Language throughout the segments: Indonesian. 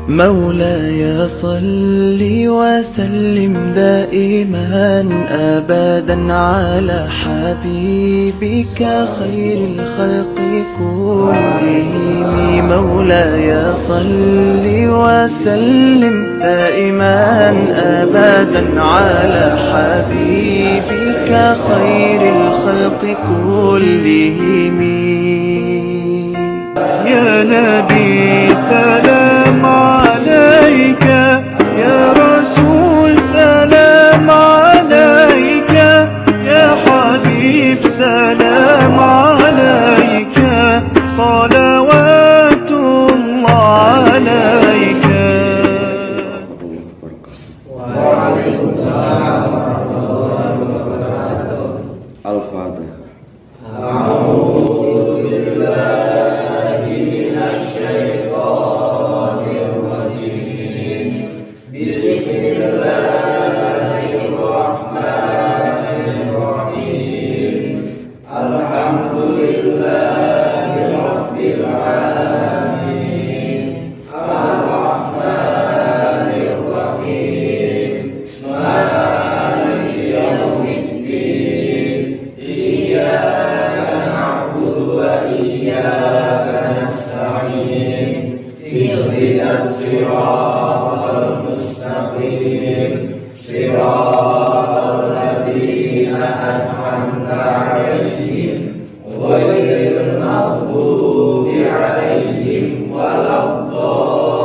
مولاي صل وسلم دائما أبدا على حبيبك خير الخلق كلهم. مولاي صل وسلم دائما أبدا على حبيبك خير الخلق كلهم. يا نبي سلام عليك، يا رسول سلام عليك، يا حبيب سلام عليك، صلوات الله عليك. وعليكم السلام ورحمة الله وبركاته. الفاتحة. أعوذ بالله من الشيطان الرجيم. بسم الله الرحمن الرحيم. الحمد لله رب العالمين. الرحمن الرحيم. مالك يوم الدين. إياك نعبد وإياك نستعين. اهدنا الصراط المستقيم. صراط الذين أنعمت عليهم غير المغضوب عليهم ولا الضالين.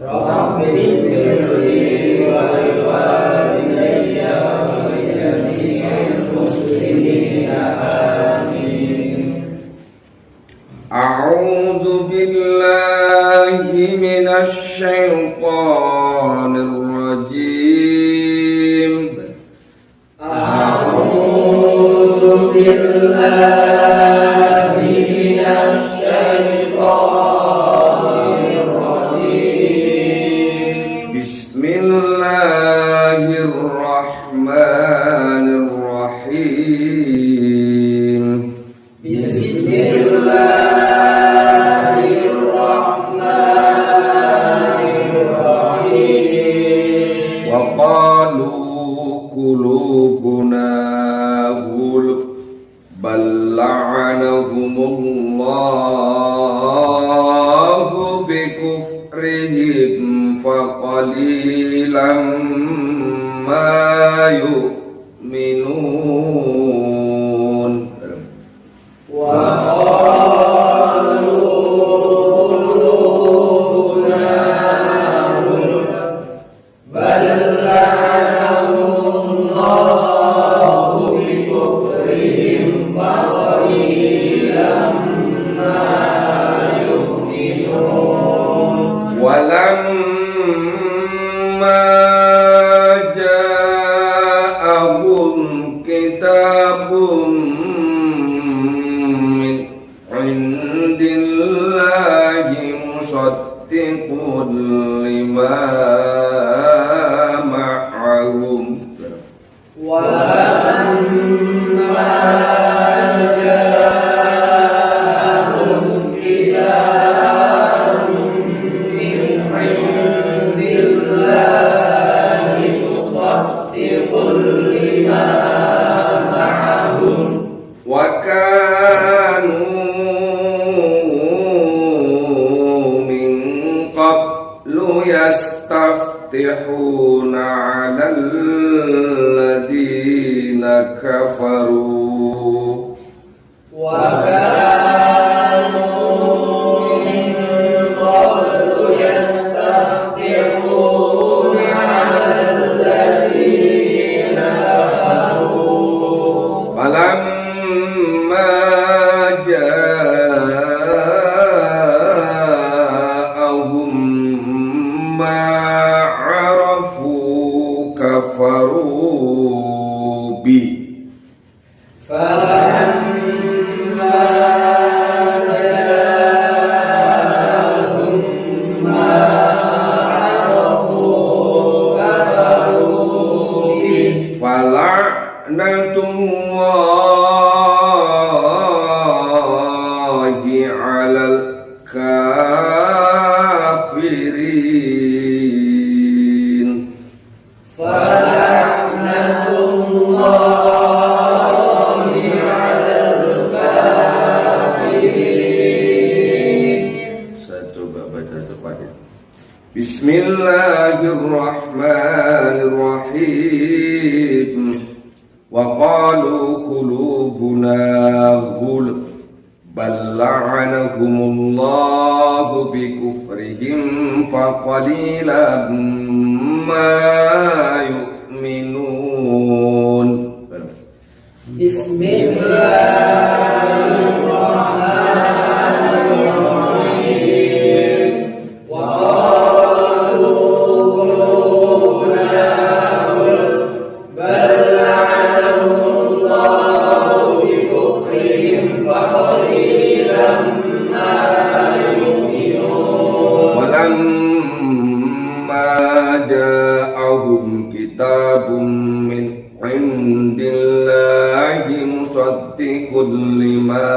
رب اغفر لي ولوالدي ولجميع المسلمين آمين. أعوذ بالله من الشيطان الرجيم. أعوذ بالله من الشيطان الرجيم. بسم الله الرحمن الرحيم. بسم الله الرحمن الرحيم. وقالوا قلوبنا غلف بل لعنهم الله بكفرهم فقليلا ما يؤمنون. ولما جاءهم كتاب من عند الله مصدق لما معهم. ولما جاءهم كتاب من عند الله مصدق لما معهم وكانوا من قبل يستفتحون على الذين كفروا. وكانوا من قبل يستفتحون على الذين كفروا. فلما جاءهم ما عرفوا كفروا به Bismillahirrahmanirrahim. Wa qalu qulubuna ghulf bal la'anahumullahu bikufrihim faqalilan ma yu'minun. Bismillahirrahmanirrahim. Wa qalu qulubuna ghulf bal la'anahumullahu bikufrihim faqalilan ma yu'minun. Walamma ja'ahum kitabun min indillahi musaddiqun lima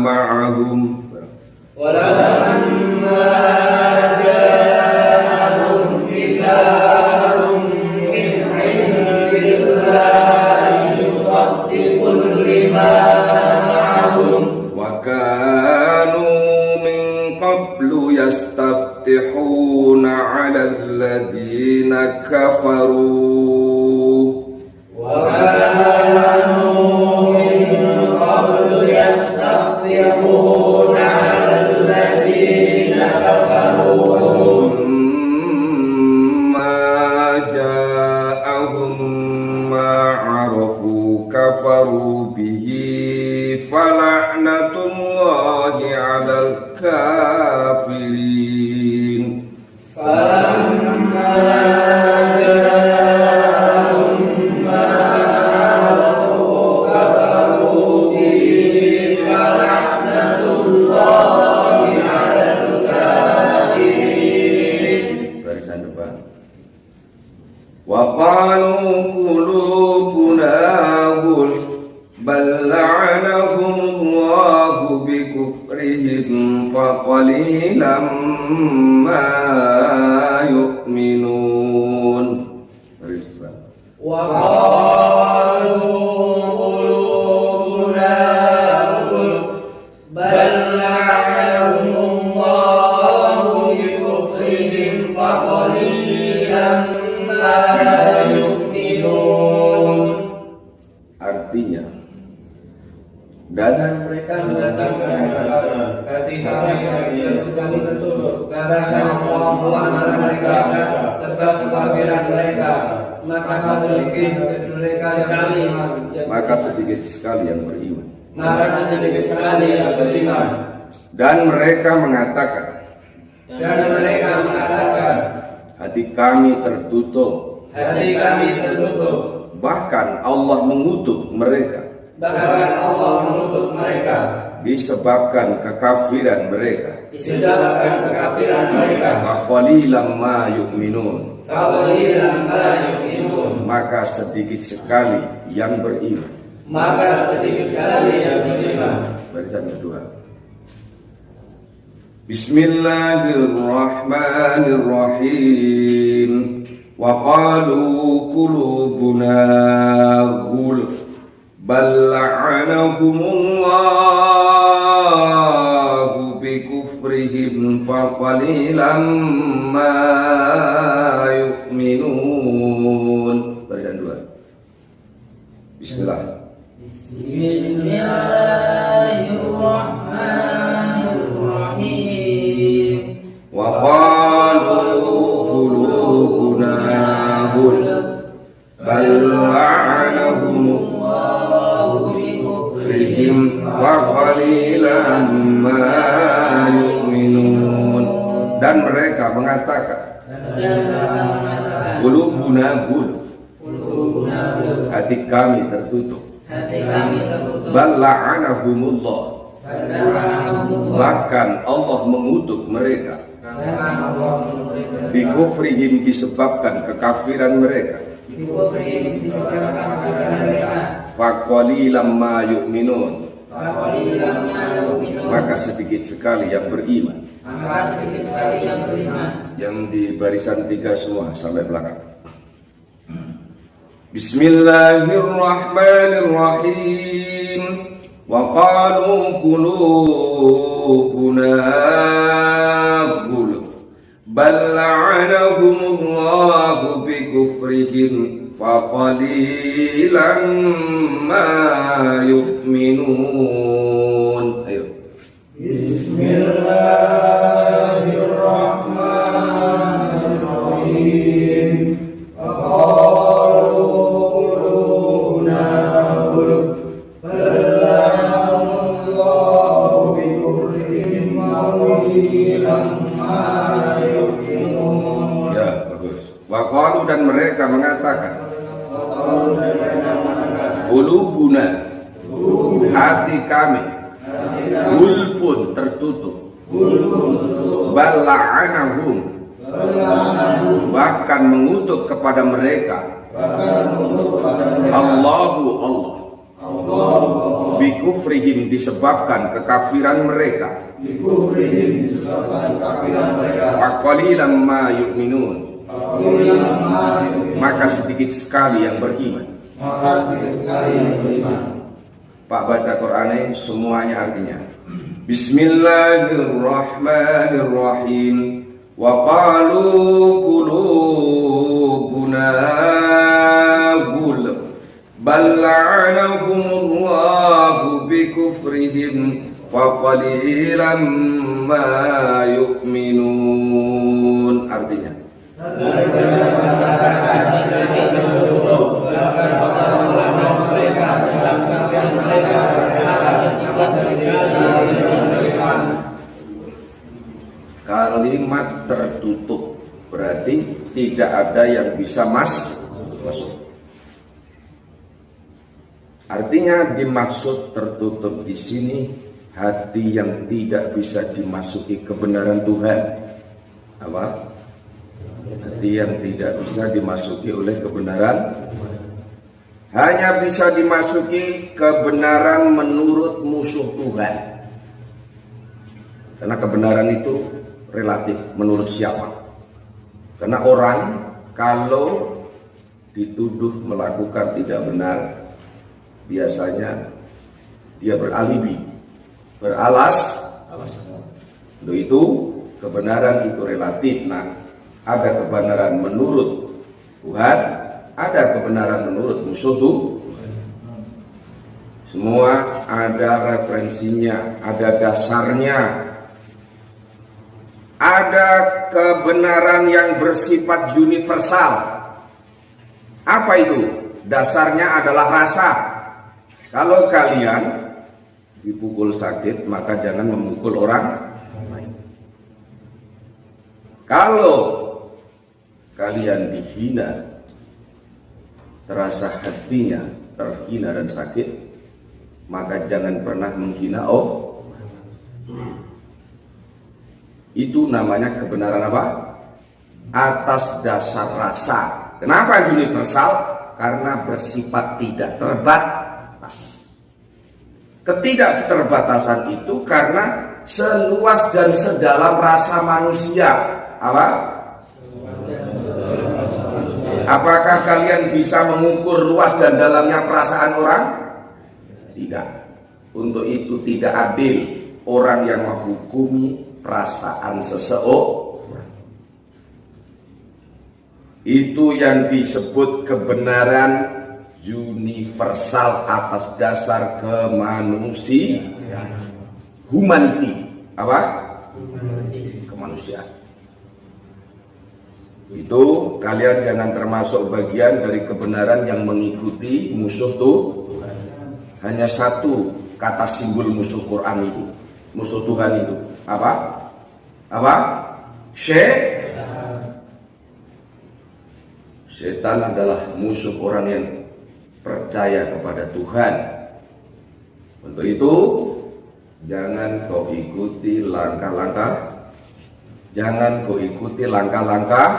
ma'ahum. Walamma ja'ahum kitabun min indillahi musaddiqun lima ma'ahum. Wa kanu min qablu yastaftihuna 'ala alladhina kafaru. وكانوا من قبل يستفتحون على الذين كفروا ما جاءهم ما عرفوا كفروا به فلعنة الله على الكافرين. وقالوا قلوبنا غلف بل لعنهم الله بكفرهم فقليلا ما يؤمنون. وقالوا قلوبنا غلف بل لعنهم الله بكفرهم فقليلا Artinya, dan mereka mengatakan hati kami tertutup karena Allah mereka serta kekafiran mereka, maka sedikit sekali yang beriman. Dan mereka mengatakan hati kami tertutup. Bahkan Allah mengutuk mereka. Disebabkan kekafiran mereka. Faqalilan ma yu'minun. Maka sedikit sekali yang beriman. Barisan kedua. Bismillahirrahmanirrahim. Wa qalu qulubuna ghulf bal la'anahumullahu bikufrihim faqalilan ma yu'minun. Barisan dua. Bismillah. Bismillahirrahmanirrahim. Wa qalu qulubuna ghulf bal la'anahumullahu bikufrihim wa qalilan ma yu'minun. Dan mereka mengatakan qulubuna ghulf, hati kami tertutup. Bal la'anahumullah, bahkan Allah mengutuk mereka. Bikufrihim, disebabkan kekafiran mereka. Faqalilan ma yu'minun, maka sedikit sekali yang beriman. Yang di barisan 3 semua sampai belakang. Bismillahirrahmanirrahim. Wa qalu qulubuna ghulf bal faqalilan ma yu'minun. Ayo. Bismillahirrahmanirrahim. Qalu qulubuna qulub bal'anallahu bi kufrihim qalilan ma yu'minun. Ya, bagus. Wa qalu, dan mereka mengatakan, qulubuna, hati kami, gulfun, tertutup, bal'anahum, bahkan mengutuk kepada mereka, Allahu Allah, bikufrihim, disebabkan kekafiran mereka, faqalilan ma yu'minun, maka sedikit sekali yang beriman. Pak baca Qur'annya semuanya artinya. Bismillahirrahmanirrahim. Wa qalu qulubuna ghulf bal la'anahumullahu bikufrihim wa qalilan ma yu'minun. Artinya, kalimat tertutup berarti tidak ada yang bisa masuk. Artinya dimaksud tertutup di sini hati yang tidak bisa dimasuki kebenaran Tuhan. Apa? Hati yang tidak bisa dimasuki oleh kebenaran, hanya bisa dimasuki kebenaran menurut musuh Tuhan. Karena kebenaran itu relatif menurut siapa. Karena orang kalau dituduh melakukan tidak benar, biasanya dia beralibi, untuk itu kebenaran itu relatif. Nah, ada kebenaran menurut Tuhan, ada kebenaran menurut musuh Tuhan. Semua ada referensinya, ada dasarnya. Ada kebenaran yang bersifat universal. Apa itu? Dasarnya adalah rasa. Kalau kalian dipukul sakit, maka jangan memukul orang lain. Kalau kalian dihina, terasa hatinya terhina dan sakit, maka jangan pernah menghina Itu namanya kebenaran apa? Atas dasar rasa. Kenapa universal? Karena bersifat tidak terbatas. Ketidakterbatasan itu karena seluas dan sedalam rasa manusia. Apa? Apakah kalian bisa mengukur luas dan dalamnya perasaan orang? Tidak. Untuk itu tidak adil orang yang menghukumi perasaan seseorang. Itu yang disebut kebenaran universal atas dasar kemanusiaan. Humanity. Apa? Kemanusiaan. Itu kalian jangan termasuk bagian dari kebenaran yang mengikuti musuh Tuhan. Hanya satu kata simbol musuh Quran itu, musuh Tuhan itu. Apa? Setan adalah musuh orang yang percaya kepada Tuhan. Untuk itu jangan kau ikuti langkah-langkah,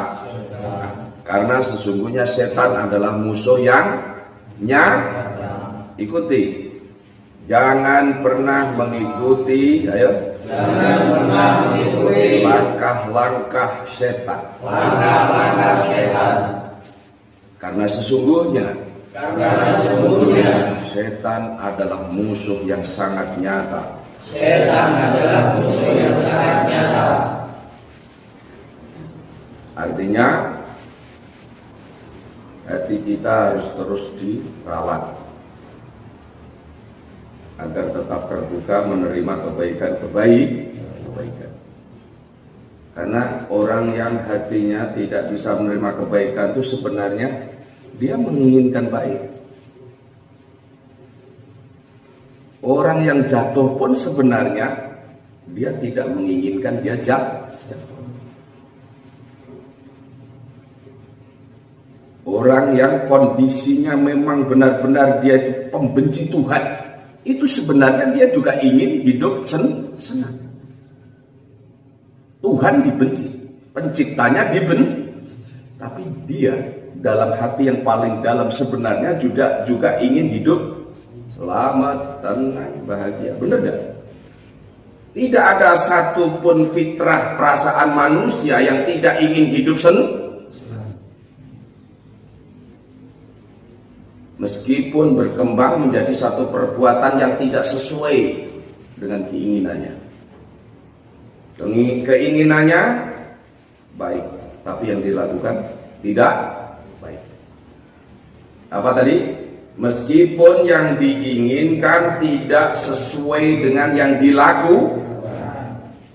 karena sesungguhnya setan adalah musuh yang ikuti. Jangan pernah mengikuti, langkah-langkah setan. Karena sesungguhnya setan adalah musuh yang sangat nyata. Artinya hati kita kita harus terus dirawat agar tetap terbuka menerima kebaikan. Karena orang yang hatinya tidak bisa menerima kebaikan itu sebenarnya dia menginginkan baik. Orang yang jatuh pun sebenarnya dia tidak menginginkan dia jatuh. Orang yang kondisinya memang benar-benar dia itu pembenci Tuhan, itu sebenarnya dia juga ingin hidup senang. Tuhan dibenci, penciptanya dibenci, tapi dia dalam hati yang paling dalam sebenarnya juga ingin hidup selamat, tenang, bahagia. Benar tidak? Tidak ada satupun fitrah perasaan manusia yang tidak ingin hidup senang. Meskipun berkembang menjadi satu perbuatan yang tidak sesuai dengan keinginannya. Keinginannya baik, tapi yang dilakukan tidak baik. Apa tadi? Meskipun yang diinginkan tidak sesuai dengan yang dilakukan.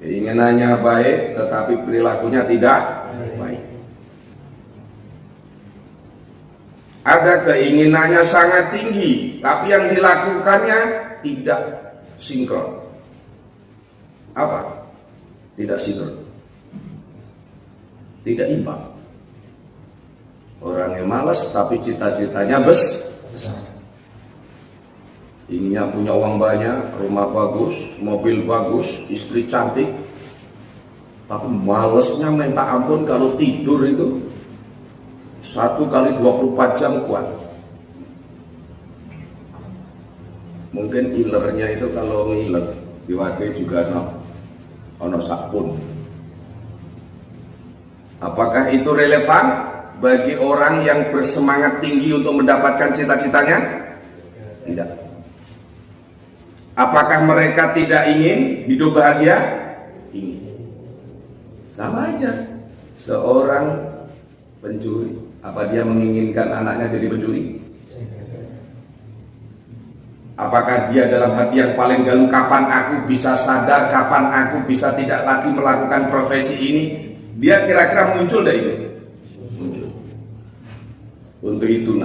Keinginannya baik, tetapi perilakunya tidak baik. Ada keinginannya sangat tinggi, tapi yang dilakukannya tidak sinkron. Apa? Tidak sinkron. Tidak imbang. Orangnya malas, tapi cita-citanya besar. Inginnya punya uang banyak, rumah bagus, mobil bagus, istri cantik, tapi malesnya minta ampun kalau tidur itu 1 kali 24 jam kuat. Mungkin ilernya itu kalau ngiler diwakil juga ono sakpun. Apakah itu relevan bagi orang yang bersemangat tinggi untuk mendapatkan cita-citanya? Tidak. Apakah mereka tidak ingin hidup bahagia? Ingin. Sama aja. Seorang pencuri, apa dia menginginkan anaknya jadi pencuri? Apakah dia dalam hati yang paling dalam, kapan aku bisa sadar, kapan aku bisa tidak lagi melakukan profesi ini? Dia kira-kira muncul dari itu? Muncul. Untuk itu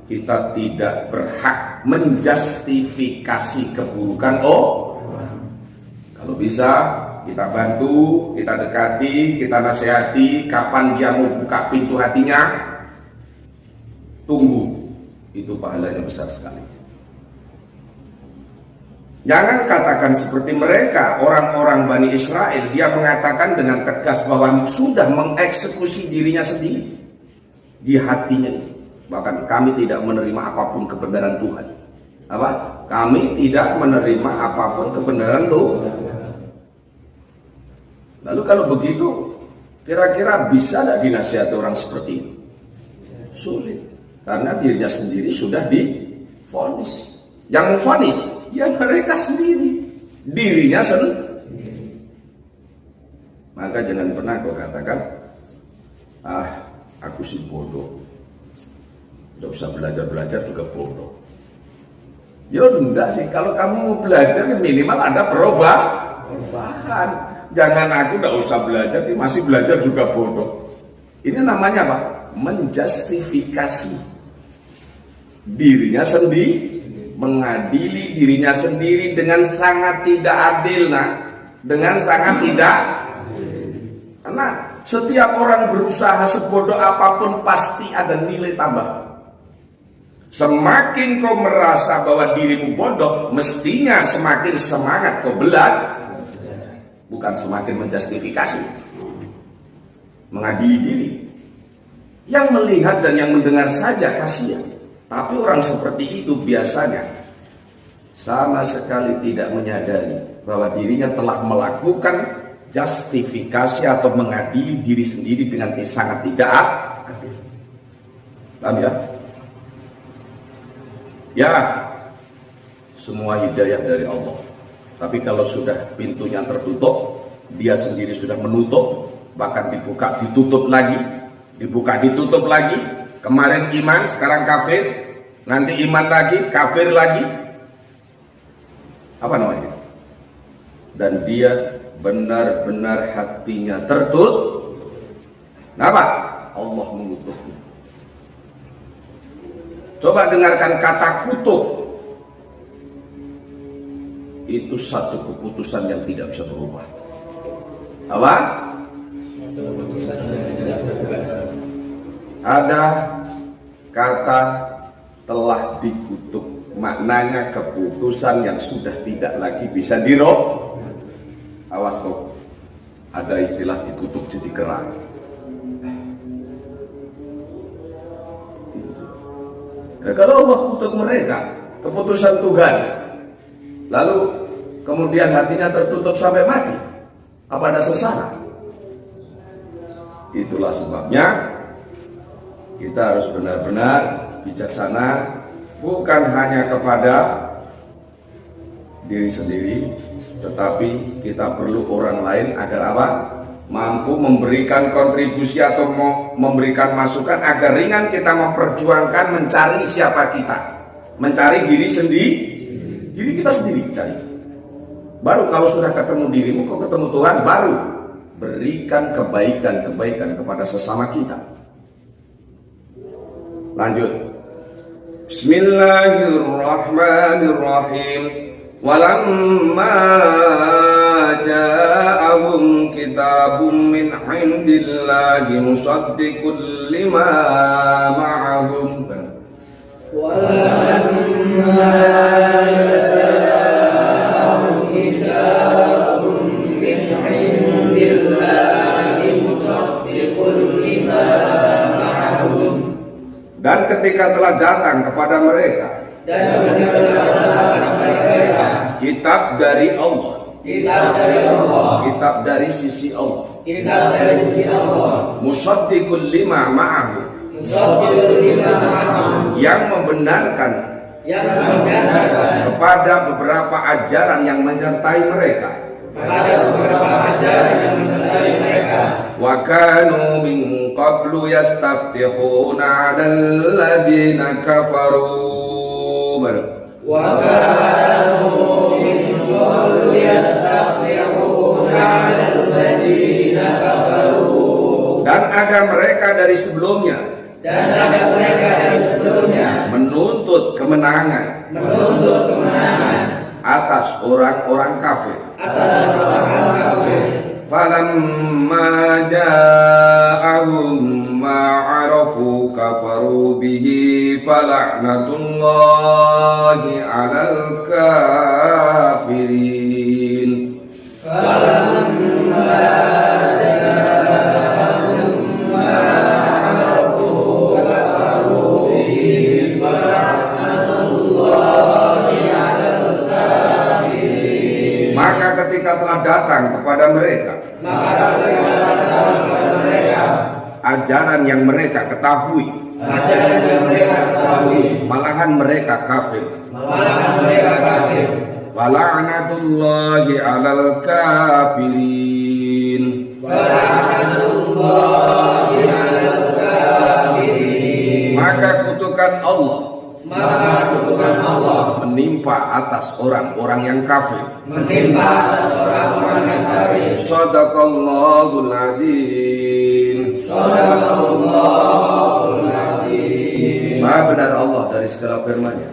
kita tidak berhak menjustifikasi keburukan kalau bisa kita bantu, kita dekati, kita nasihati. Kapan dia mau buka pintu hatinya, tunggu, itu pahalanya besar sekali. Jangan katakan seperti mereka, orang-orang Bani Israel. Dia mengatakan dengan tegas bahwa sudah mengeksekusi dirinya sendiri di hatinya. Bahkan kami tidak menerima apapun kebenaran Tuhan. Apa? Kami tidak menerima apapun kebenaran Tuhan. Lalu kalau begitu, kira-kira bisa tidak dinasihati orang seperti itu? Sulit. Karena dirinya sendiri sudah divonis. Yang memvonis ya mereka sendiri, dirinya sendiri. Maka jangan pernah kau katakan, aku sih bodoh, tidak usah belajar juga bodoh. Ya enggak sih, kalau kamu mau belajar minimal ada perubahan. Jangan aku tidak usah belajar, masih belajar juga bodoh. Ini namanya apa? Menjustifikasi dirinya sendiri, mengadili dirinya sendiri dengan sangat tidak adil, dengan sangat tidak. Karena setiap orang berusaha sebodoh apapun pasti ada nilai tambah. Semakin kau merasa bahwa dirimu bodoh, mestinya semakin semangat kau belajar, bukan semakin menjustifikasi, mengadili diri. Yang melihat dan yang mendengar saja kasihan. Tapi orang seperti itu biasanya sama sekali tidak menyadari bahwa dirinya telah melakukan justifikasi atau mengadili diri sendiri dengan sangat tidak adil. Paham ya? Ya, semua hidayah dari Allah. Tapi kalau sudah pintunya tertutup, dia sendiri sudah menutup, bahkan dibuka ditutup lagi, dibuka ditutup lagi. Kemarin iman, sekarang kafir, nanti iman lagi, kafir lagi. Apa namanya? Dan dia benar-benar hatinya tertutup. Kenapa? Allah mengutuknya. Coba dengarkan kata kutuk. Itu satu keputusan yang tidak bisa berubah. Apa? Ada kata telah dikutuk. Maknanya keputusan yang sudah tidak lagi bisa dirubah. Awas tuh, ada istilah dikutuk jadi kerang. Nah, kalau Allah kutuk mereka, keputusan Tuhan, lalu kemudian hatinya tertutup sampai mati, apa ada sengsara? Itulah sebabnya kita harus benar-benar bijaksana, bukan hanya kepada diri sendiri, tetapi kita perlu orang lain agar apa? Mampu memberikan kontribusi atau memberikan masukan agar ringan kita memperjuangkan mencari siapa kita, mencari diri sendiri, diri kita sendiri cari. Baru kalau sudah ketemu dirimu, kok ketemu Tuhan, baru berikan kebaikan kepada sesama kita. Lanjut. Bismillahirrahmanirrahim. Walamma ja'ahum kitabun min 'indillahi musaddiqun lima ma'ahum. Walamma ja'ahum kitabun min 'indillahi musaddiqun lima ma'ahum. Dan ketika telah datang kepada mereka kitab dari Allah, kitab dari sisi Allah, musaddiqul lima ma'ahu, yang membenarkan kepada beberapa ajaran yang menyertai mereka. Wa kanu min qablu yastaftihuna 'alal ladzina kafaru. Wa kanu min qablu yastaftihuna 'alal ladzina kafaru. Dan ada mereka dari sebelumnya, menuntut kemenangan atas orang-orang kafir. Falamma ja'ahum ma'arafu kafaru bihi fala'natullahi 'alal kafirin. Maka ketika telah datang kepada mereka ajaran yang mereka ketahui, malahan mereka kafir. Wala'natullahi 'alal kafirin. Maka kutukan Allah menimpa atas orang-orang yang kafir. Shadaqallahul adzim. Maha benar Allah dari segala firman-Nya.